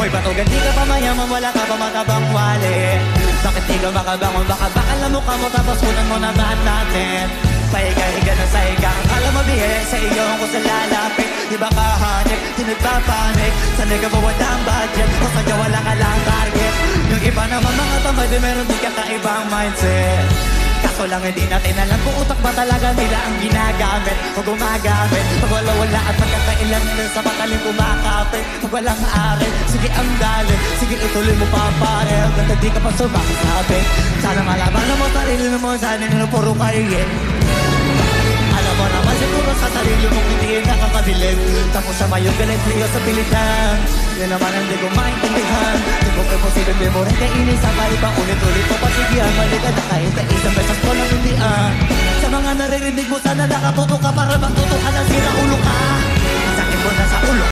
Hoy batugan, di ka pa mayaman, wala ka pa matabang wali. Bakit di ka makabangon, baka bakal na mukha mo tapos kunan mo na ba natin. Pahiga-higa na sa higa, akala mo bihek sa iyo kung sa lalapit. Di ba kahanip, di nagpapanik, sanay ka ba walang budget, o sadya wala ka lang target. Yung iba naman mga tamad, meron di ka kaibang mindset. Kaso lang hindi natin alam kung utak ba talaga nila ang ginagamit o gumagamit. Pag wala-wala at pagkakailan nila sa patalim kumakapit. Pag walang ari, sige ang galit, sige ituloy mo pa pare. Hanggang di ka pa sumakasabit. Sana malaman na mo sarili mo, sana nila puro kaigit. Alam mo naman siguro sa sarili mong hindi nakakabilib. Tapos sama yung galit sa'yo sa pilitan. Yan naman ang di ko maintindihan. Di ko posible di mo rin kainis sa pa ulit-ulit mo pasigihan. Mali ka na kahit na isang beses ko lang hindi Sa mga naririnig mo sana nakatuto ka para magtuto ka ng sira ulo ka. Sakit mo na sa ulo